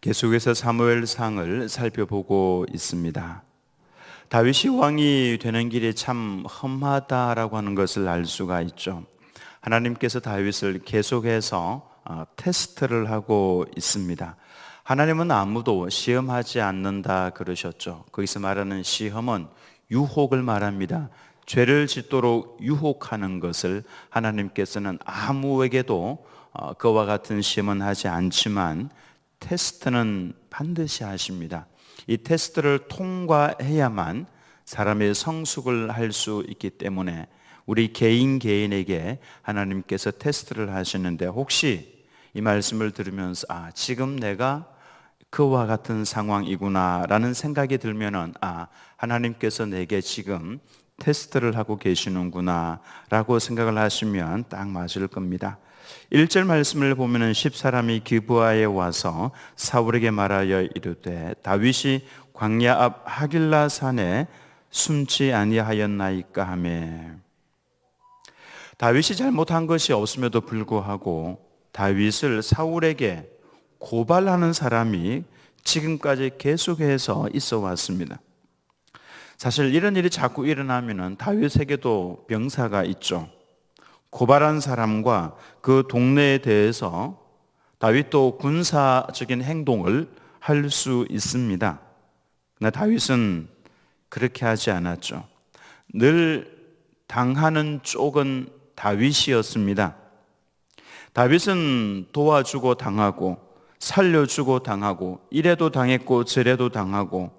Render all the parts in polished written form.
계속해서 사무엘상을 살펴보고 있습니다. 다윗이 왕이 되는 길이 참 험하다라고 하는 것을 알 수가 있죠. 하나님께서 다윗을 계속해서 테스트를 하고 있습니다. 하나님은 아무도 시험하지 않는다 그러셨죠. 거기서 말하는 시험은 유혹을 말합니다. 죄를 짓도록 유혹하는 것을 하나님께서는 아무에게도 그와 같은 시험은 하지 않지만 테스트는 반드시 하십니다. 이 테스트를 통과해야만 사람의 성숙을 할 수 있기 때문에 우리 개인에게 하나님께서 테스트를 하시는데, 혹시 이 말씀을 들으면서 지금 내가 그와 같은 상황이구나 라는 생각이 들면은 하나님께서 내게 지금 테스트를 하고 계시는구나 라고 생각을 하시면 딱 맞을 겁니다. 1절 말씀을 보면은 10사람이 기브아에 와서 사울에게 말하여 이르되 다윗이 광야 앞 하길라 산에 숨지 아니하였나이까 하매, 다윗이 잘못한 것이 없음에도 불구하고 다윗을 사울에게 고발하는 사람이 지금까지 계속해서 있어 왔습니다. 사실 이런 일이 자꾸 일어나면은 다윗에게도 병사가 있죠. 고발한 사람과 그 동네에 대해서 다윗도 군사적인 행동을 할 수 있습니다. 그러나 다윗은 그렇게 하지 않았죠. 늘 당하는 쪽은 다윗이었습니다. 다윗은 도와주고 당하고 살려주고 당하고 이래도 당했고 저래도 당하고,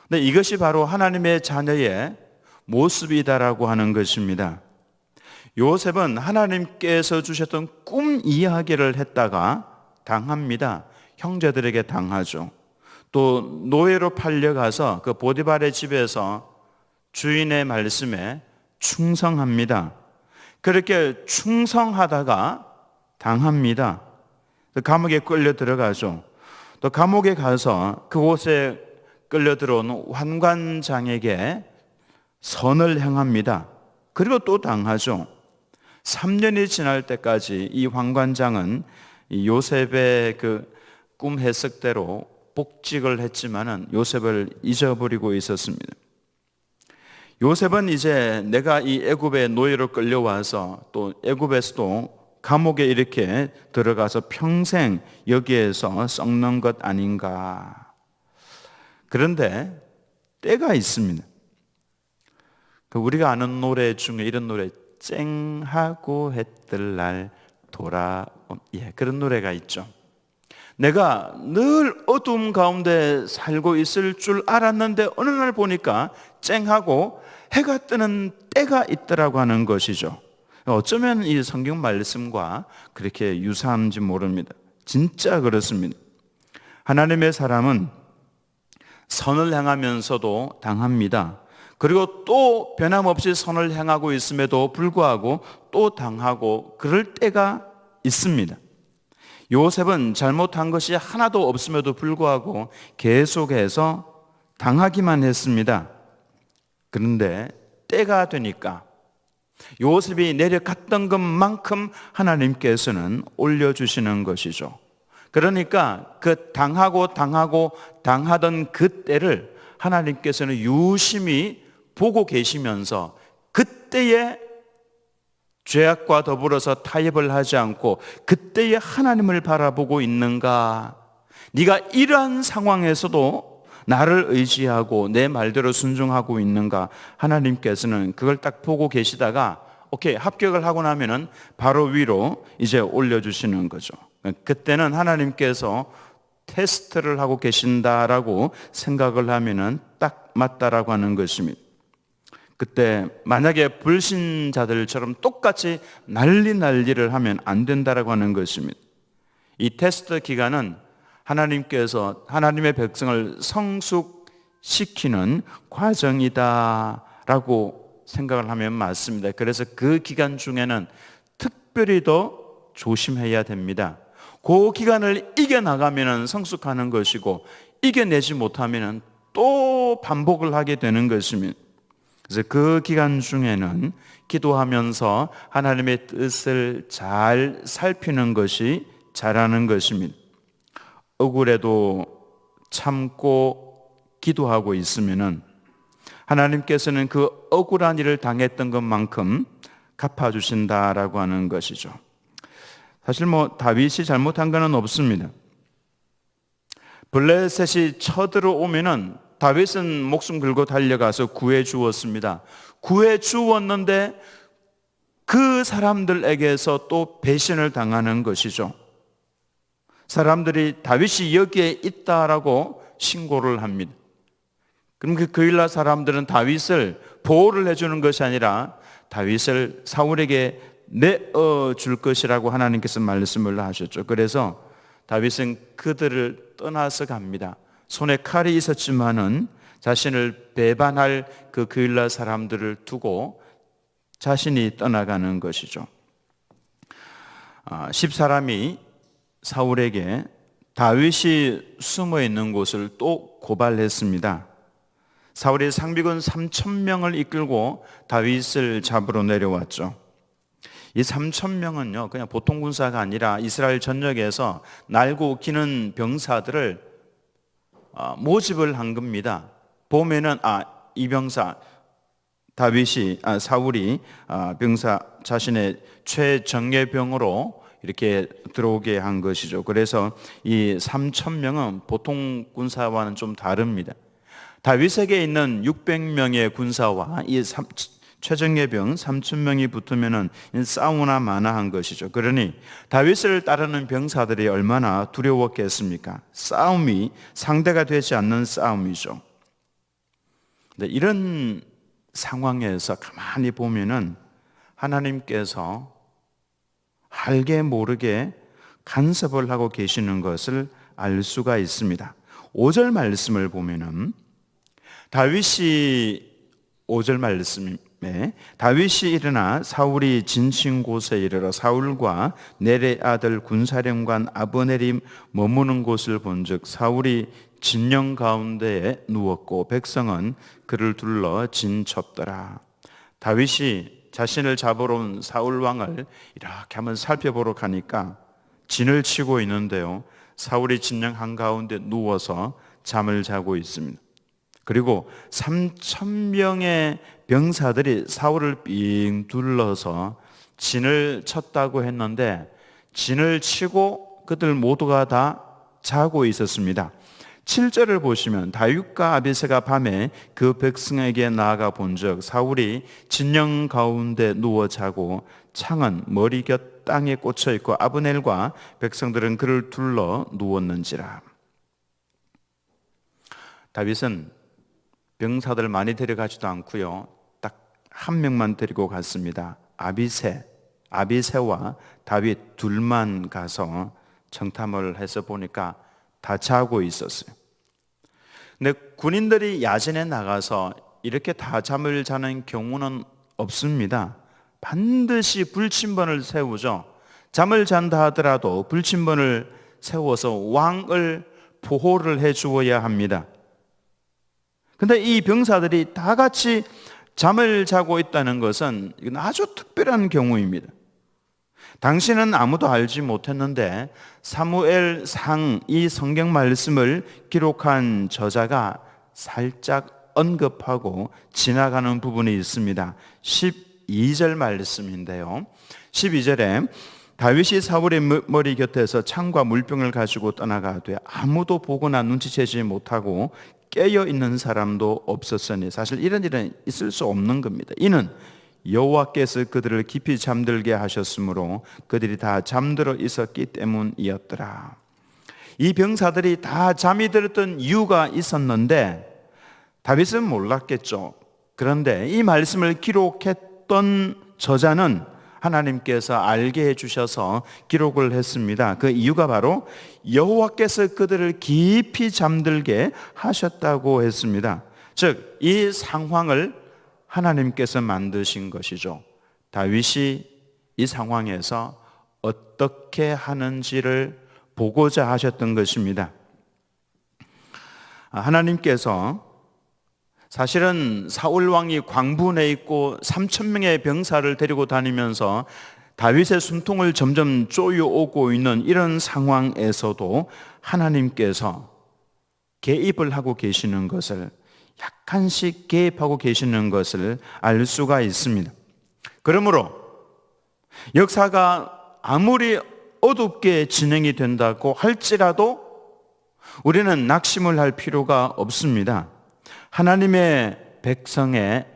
근데 이것이 바로 하나님의 자녀의 모습이다라고 하는 것입니다. 요셉은 하나님께서 주셨던 꿈 이야기를 했다가 당합니다. 형제들에게 당하죠. 또 노예로 팔려가서 그 보디발의 집에서 주인의 말씀에 충성합니다. 그렇게 충성하다가 당합니다. 감옥에 끌려 들어가죠. 또 감옥에 가서 그곳에 끌려 들어온 환관장에게 선을 행합니다. 그리고 또 당하죠. 3년이 지날 때까지 이 환관장은 요셉의 그 꿈 해석대로 복직을 했지만은 요셉을 잊어버리고 있었습니다. 요셉은 이제 내가 이 애굽의 노예로 끌려와서 또 애굽에서도 감옥에 이렇게 들어가서 평생 여기에서 썩는 것 아닌가. 그런데 때가 있습니다. 우리가 아는 노래 중에 이런 노래, 쨍하고 해뜰 날 그런 노래가 있죠. 내가 늘 어두움 가운데 살고 있을 줄 알았는데 어느 날 보니까 쨍하고 해가 뜨는 때가 있더라고 하는 것이죠. 어쩌면 이 성경 말씀과 그렇게 유사한지 모릅니다. 진짜 그렇습니다. 하나님의 사람은 선을 행하면서도 당합니다. 그리고 또 변함없이 선을 행하고 있음에도 불구하고 또 당하고 그럴 때가 있습니다. 요셉은 잘못한 것이 하나도 없음에도 불구하고 계속해서 당하기만 했습니다. 그런데 때가 되니까 요셉이 내려갔던 것만큼 하나님께서는 올려주시는 것이죠. 그러니까 그 당하던 그 때를 하나님께서는 유심히 보고 계시면서 그때의 죄악과 더불어서 타협을 하지 않고 그때의 하나님을 바라보고 있는가? 네가 이러한 상황에서도 나를 의지하고 내 말대로 순종하고 있는가? 하나님께서는 그걸 딱 보고 계시다가 오케이, 합격을 하고 나면은 바로 위로 이제 올려주시는 거죠. 그때는 하나님께서 테스트를 하고 계신다라고 생각을 하면은 딱 맞다라고 하는 것입니다. 그때 만약에 불신자들처럼 똑같이 난리를 하면 안 된다라고 하는 것입니다. 이 테스트 기간은 하나님께서 하나님의 백성을 성숙시키는 과정이다라고 생각을 하면 맞습니다. 그래서 그 기간 중에는 특별히 더 조심해야 됩니다. 그 기간을 이겨나가면 성숙하는 것이고 이겨내지 못하면 또 반복을 하게 되는 것입니다. 그래서 그 기간 중에는 기도하면서 하나님의 뜻을 잘 살피는 것이 잘하는 것입니다. 억울해도 참고 기도하고 있으면은 하나님께서는 그 억울한 일을 당했던 것만큼 갚아주신다라고 하는 것이죠. 사실 다윗이 잘못한 건 없습니다. 블레셋이 쳐들어오면은 다윗은 목숨 걸고 달려가서 구해 주었습니다. 구해 주었는데 그 사람들에게서 또 배신을 당하는 것이죠. 사람들이 다윗이 여기에 있다라고 신고를 합니다. 그럼 그 그일라 사람들은 다윗을 보호를 해주는 것이 아니라 다윗을 사울에게 내어줄 것이라고 하나님께서 말씀을 하셨죠. 그래서 다윗은 그들을 떠나서 갑니다. 손에 칼이 있었지만은 자신을 배반할 그 그일라 사람들을 두고 자신이 떠나가는 것이죠. 10사람이 사울에게 다윗이 숨어 있는 곳을 또 고발했습니다. 사울이 상비군 3,000명을 이끌고 다윗을 잡으러 내려왔죠. 이 3,000명은요, 그냥 보통 군사가 아니라 이스라엘 전역에서 날고 기는 병사들을 모집을 한 겁니다. 보면은 이 병사 사울이 병사 자신의 최정예병으로 이렇게 들어오게 한 것이죠. 그래서 이 3,000명은 보통 군사와는 좀 다릅니다. 다윗에게 있는 600명의 군사와 이 최정예병 3,000명이 붙으면은 싸우나 마나한 것이죠. 그러니 다윗을 따르는 병사들이 얼마나 두려웠겠습니까? 싸움이 상대가 되지 않는 싸움이죠. 근데 이런 상황에서 가만히 보면은 하나님께서 알게 모르게 간섭을 하고 계시는 것을 알 수가 있습니다. 5절 말씀을 보면은 다윗이 5절 말씀에 다윗이 일어나 사울이 진친 곳에 이르러 사울과 넬의 아들 군사령관 아브넬이 머무는 곳을 본즉 사울이 진영 가운데에 누웠고 백성은 그를 둘러 진쳤더라. 다윗이 자신을 잡으러 온 사울 왕을 이렇게 한번 살펴보러 가니까 진을 치고 있는데요, 사울이 진영 한가운데 누워서 잠을 자고 있습니다. 그리고 3,000명의 병사들이 사울을 삥 둘러서 진을 쳤다고 했는데 진을 치고 그들 모두가 다 자고 있었습니다. 7절을 보시면 다윗과 아비새가 밤에 그 백성에게 나아가 본즉 사울이 진영 가운데 누워 자고 창은 머리 곁 땅에 꽂혀 있고 아브넬과 백성들은 그를 둘러 누웠는지라. 다윗은 병사들 많이 데려가지도 않고요, 딱 한 명만 데리고 갔습니다. 아비새와 다윗 둘만 가서 정탐을 해서 보니까 다 자고 있었어요. 근데 군인들이 야전에 나가서 이렇게 다 잠을 자는 경우는 없습니다. 반드시 불침번을 세우죠. 잠을 잔다 하더라도 불침번을 세워서 왕을 보호를 해 주어야 합니다. 근데 이 병사들이 다 같이 잠을 자고 있다는 것은 이건 아주 특별한 경우입니다. 당시는 아무도 알지 못했는데 사무엘상 이 성경 말씀을 기록한 저자가 살짝 언급하고 지나가는 부분이 있습니다. 12절 말씀인데요, 12절에 다윗이 사울의 머리 곁에서 창과 물병을 가지고 떠나가되 아무도 보거나 눈치채지 못하고 깨어있는 사람도 없었으니, 사실 이런 일은 있을 수 없는 겁니다. 이는 여호와께서 그들을 깊이 잠들게 하셨으므로 그들이 다 잠들어 있었기 때문이었더라. 이 병사들이 다 잠이 들었던 이유가 있었는데 다윗은 몰랐겠죠. 그런데 이 말씀을 기록했던 저자는 하나님께서 알게 해주셔서 기록을 했습니다. 그 이유가 바로 여호와께서 그들을 깊이 잠들게 하셨다고 했습니다. 즉, 이 상황을 하나님께서 만드신 것이죠. 다윗이 이 상황에서 어떻게 하는지를 보고자 하셨던 것입니다. 하나님께서 사실은 사울 왕이 광분해 있고 3,000명의 병사를 데리고 다니면서 다윗의 숨통을 점점 쪼여오고 있는 이런 상황에서도 하나님께서 개입을 하고 계시는 것을, 약간씩 개입하고 계시는 것을 알 수가 있습니다. 그러므로 역사가 아무리 어둡게 진행이 된다고 할지라도 우리는 낙심을 할 필요가 없습니다. 하나님의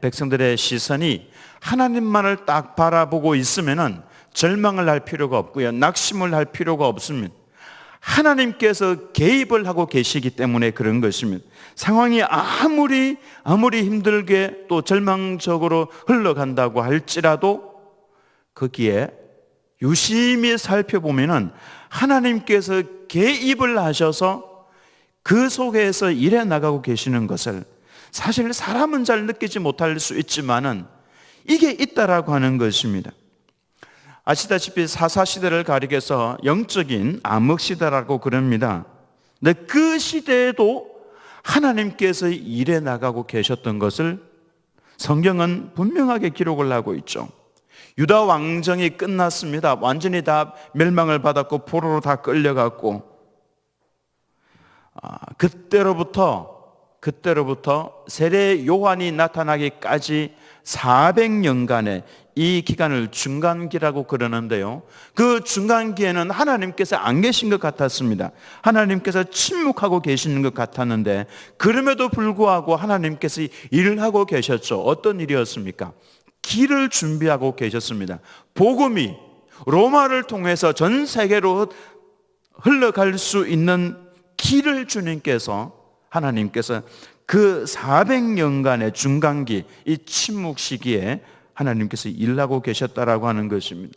백성들의 시선이 하나님만을 딱 바라보고 있으면은 절망을 할 필요가 없고요, 낙심을 할 필요가 없습니다. 하나님께서 개입을 하고 계시기 때문에 그런 것입니다. 상황이 아무리 힘들게 또 절망적으로 흘러간다고 할지라도 거기에 유심히 살펴보면은 하나님께서 개입을 하셔서 그 속에서 일해 나가고 계시는 것을, 사실 사람은 잘 느끼지 못할 수 있지만은 이게 있다라고 하는 것입니다. 아시다시피 사사시대를 가리켜서 영적인 암흑시대라고 그럽니다. 근데 그 시대에도 하나님께서 일해 나가고 계셨던 것을 성경은 분명하게 기록을 하고 있죠. 유다 왕정이 끝났습니다. 완전히 다 멸망을 받았고 포로로 다 끌려갔고, 그때로부터 세례 요한이 나타나기까지 400년간의 이 기간을 중간기라고 그러는데요, 그 중간기에는 하나님께서 안 계신 것 같았습니다. 하나님께서 침묵하고 계시는 것 같았는데, 그럼에도 불구하고 하나님께서 일을 하고 계셨죠. 어떤 일이었습니까? 길을 준비하고 계셨습니다. 복음이 로마를 통해서 전 세계로 흘러갈 수 있는 길을 주님께서, 하나님께서 그 400년간의 중간기, 이 침묵 시기에 하나님께서 일하고 계셨다라고 하는 것입니다.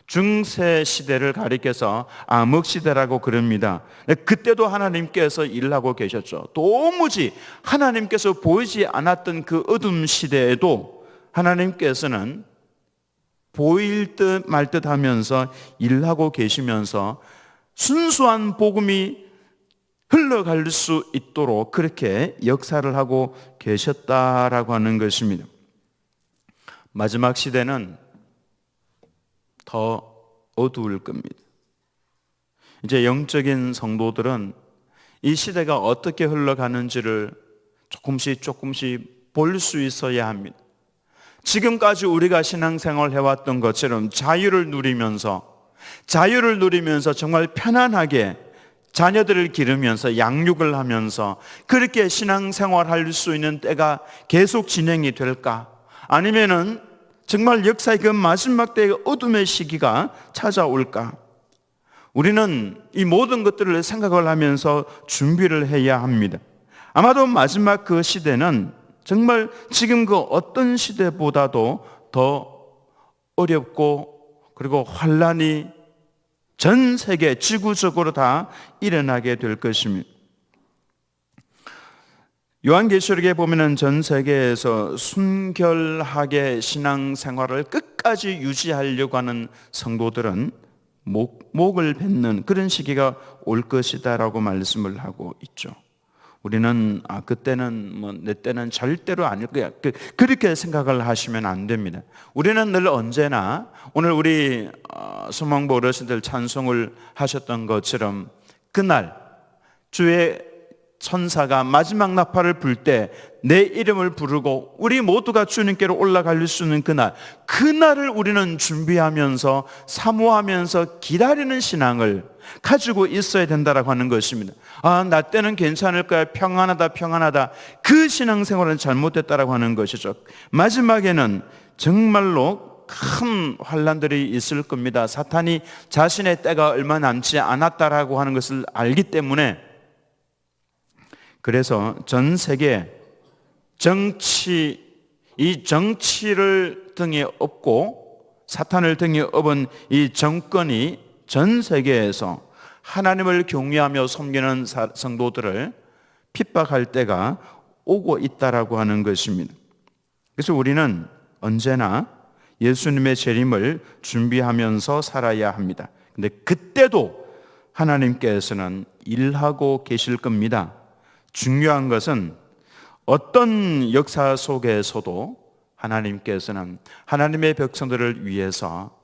중세 시대를 가리켜서 암흑 시대라고 그럽니다. 그때도 하나님께서 일하고 계셨죠. 도무지 하나님께서 보이지 않았던 그 어둠 시대에도 하나님께서는 보일 듯 말 듯 하면서 일하고 계시면서 순수한 복음이 흘러갈 수 있도록 그렇게 역사를 하고 계셨다라고 하는 것입니다. 마지막 시대는 더 어두울 겁니다. 이제 영적인 성도들은 이 시대가 어떻게 흘러가는지를 조금씩 볼 수 있어야 합니다. 지금까지 우리가 신앙생활을 해왔던 것처럼 자유를 누리면서 정말 편안하게 자녀들을 기르면서 양육을 하면서 그렇게 신앙생활할 수 있는 때가 계속 진행이 될까? 아니면은 정말 역사의 그 마지막 때의 어둠의 시기가 찾아올까? 우리는 이 모든 것들을 생각을 하면서 준비를 해야 합니다. 아마도 마지막 그 시대는 정말 지금 그 어떤 시대보다도 더 어렵고, 그리고 환란이 전 세계 지구적으로 다 일어나게 될 것입니다. 요한계시록에 보면은 전 세계에서 순결하게 신앙생활을 끝까지 유지하려고 하는 성도들은 목을 뱉는 그런 시기가 올 것이다라고 말씀을 하고 있죠. 우리는 그때는 내 때는 절대로 아닐 거야, 그렇게 생각을 하시면 안 됩니다. 우리는 늘 언제나, 오늘 우리 소망부 어르신들 찬송을 하셨던 것처럼 그날 주의 천사가 마지막 나팔을 불 때 내 이름을 부르고 우리 모두가 주님께로 올라갈 수 있는 그날을 우리는 준비하면서 사모하면서 기다리는 신앙을 가지고 있어야 된다라고 하는 것입니다. 나 때는 괜찮을 거야, 평안하다, 그 신앙생활은 잘못됐다라고 하는 것이죠. 마지막에는 정말로 큰 환란들이 있을 겁니다. 사탄이 자신의 때가 얼마 남지 않았다라고 하는 것을 알기 때문에, 그래서 전 세계 이 정치를 등에 업고 사탄을 등에 업은 이 정권이 전 세계에서 하나님을 경외하며 섬기는 성도들을 핍박할 때가 오고 있다라고 하는 것입니다. 그래서 우리는 언제나 예수님의 재림을 준비하면서 살아야 합니다. 근데 그때도 하나님께서는 일하고 계실 겁니다. 중요한 것은 어떤 역사 속에서도 하나님께서는 하나님의 백성들을 위해서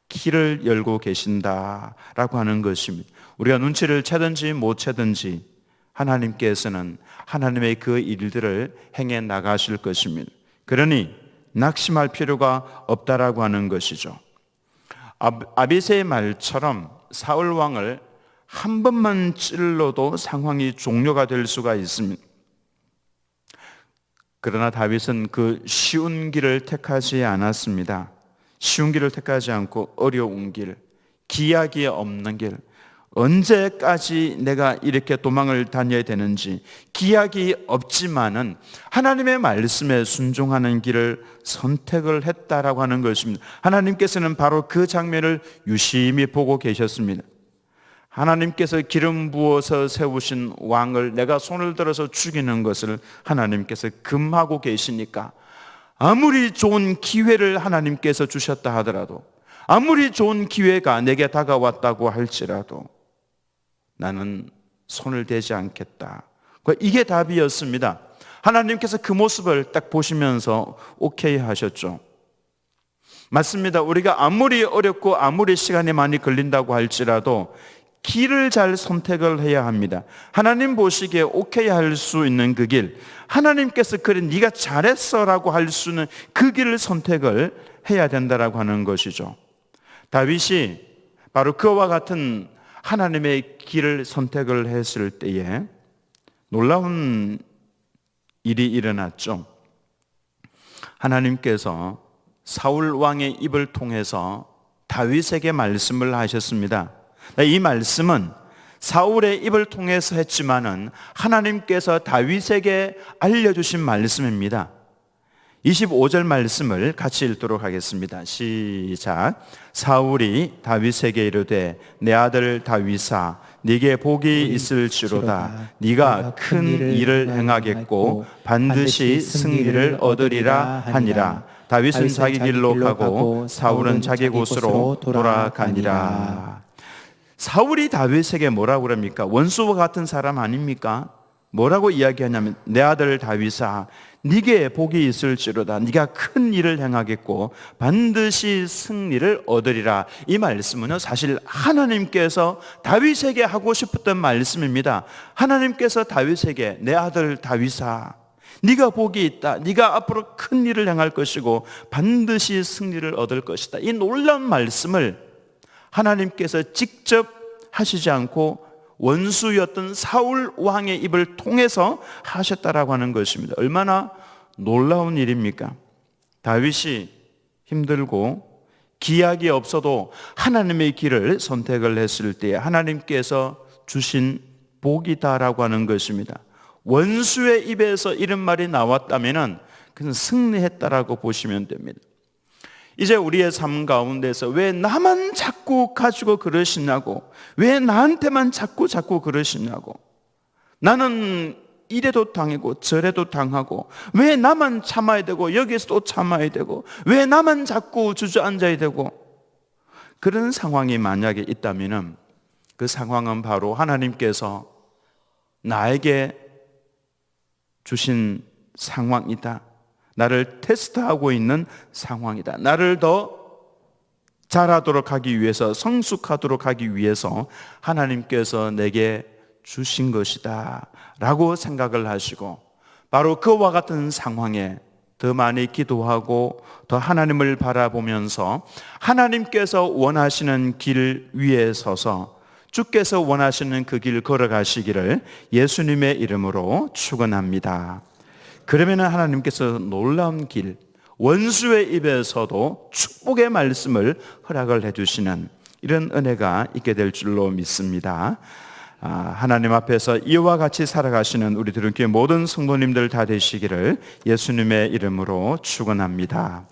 길을 열고 계신다라고 하는 것입니다. 우리가 눈치를 채든지 못 채든지 하나님께서는 하나님의 그 일들을 행해 나가실 것입니다. 그러니 낙심할 필요가 없다라고 하는 것이죠. 아비새의 말처럼 사울 왕을 한 번만 찔러도 상황이 종료가 될 수가 있습니다. 그러나 다윗은 그 쉬운 길을 택하지 않았습니다. 쉬운 길을 택하지 않고 어려운 길, 기약이 없는 길, 언제까지 내가 이렇게 도망을 다녀야 되는지 기약이 없지만은 하나님의 말씀에 순종하는 길을 선택을 했다라고 하는 것입니다. 하나님께서는 바로 그 장면을 유심히 보고 계셨습니다. 하나님께서 기름 부어서 세우신 왕을 내가 손을 들어서 죽이는 것을 하나님께서 금하고 계시니까 아무리 좋은 기회를 하나님께서 주셨다 하더라도, 아무리 좋은 기회가 내게 다가왔다고 할지라도 나는 손을 대지 않겠다. 이게 답이었습니다. 하나님께서 그 모습을 딱 보시면서 오케이 하셨죠. 맞습니다. 우리가 아무리 어렵고 아무리 시간이 많이 걸린다고 할지라도 길을 잘 선택을 해야 합니다. 하나님 보시기에 오케이 할 수 있는 그 길, 하나님께서 그래 네가 잘했어 라고 할 수 있는 그 길을 선택을 해야 된다라고 하는 것이죠. 다윗이 바로 그와 같은 하나님의 길을 선택을 했을 때에 놀라운 일이 일어났죠. 하나님께서 사울 왕의 입을 통해서 다윗에게 말씀을 하셨습니다. 이 말씀은 사울의 입을 통해서 했지만은 하나님께서 다윗에게 알려주신 말씀입니다. 25절 말씀을 같이 읽도록 하겠습니다. 시작. 사울이 다윗에게 이르되 내 아들 다윗아 네게 복이 있을지로다. 네가 큰 일을 행하겠고 반드시 승리를 얻으리라 하니라. 다윗은 자기 길로 가고 사울은 자기 곳으로 돌아가니라. 사울이 다윗에게 뭐라고 그럽니까? 원수와 같은 사람 아닙니까? 뭐라고 이야기하냐면 내 아들 다윗아 네게 복이 있을지로다. 네가 큰 일을 행하겠고 반드시 승리를 얻으리라. 이 말씀은 사실 하나님께서 다윗에게 하고 싶었던 말씀입니다. 하나님께서 다윗에게 내 아들 다윗아 네가 복이 있다. 네가 앞으로 큰 일을 행할 것이고 반드시 승리를 얻을 것이다. 이 놀라운 말씀을 하나님께서 직접 하시지 않고 원수였던 사울 왕의 입을 통해서 하셨다라고 하는 것입니다. 얼마나 놀라운 일입니까? 다윗이 힘들고 기약이 없어도 하나님의 길을 선택을 했을 때 하나님께서 주신 복이다라고 하는 것입니다. 원수의 입에서 이런 말이 나왔다면 그는 승리했다라고 보시면 됩니다. 이제 우리의 삶 가운데서 왜 나만 자꾸 가지고 그러시냐고, 왜 나한테만 자꾸 그러시냐고, 나는 이래도 당하고 저래도 당하고 왜 나만 참아야 되고 여기서도 참아야 되고 왜 나만 자꾸 주저앉아야 되고, 그런 상황이 만약에 있다면 그 상황은 바로 하나님께서 나에게 주신 상황이다. 나를 테스트하고 있는 상황이다. 나를 더 잘하도록 하기 위해서, 성숙하도록 하기 위해서 하나님께서 내게 주신 것이다 라고 생각을 하시고, 바로 그와 같은 상황에 더 많이 기도하고 더 하나님을 바라보면서 하나님께서 원하시는 길 위에 서서 주께서 원하시는 그 길 걸어가시기를 예수님의 이름으로 축원합니다. 그러면 하나님께서 놀라운 길, 원수의 입에서도 축복의 말씀을 허락을 해주시는 이런 은혜가 있게 될 줄로 믿습니다. 하나님 앞에서 이와 같이 살아가시는 우리 들은교회 모든 성도님들 다 되시기를 예수님의 이름으로 축원합니다.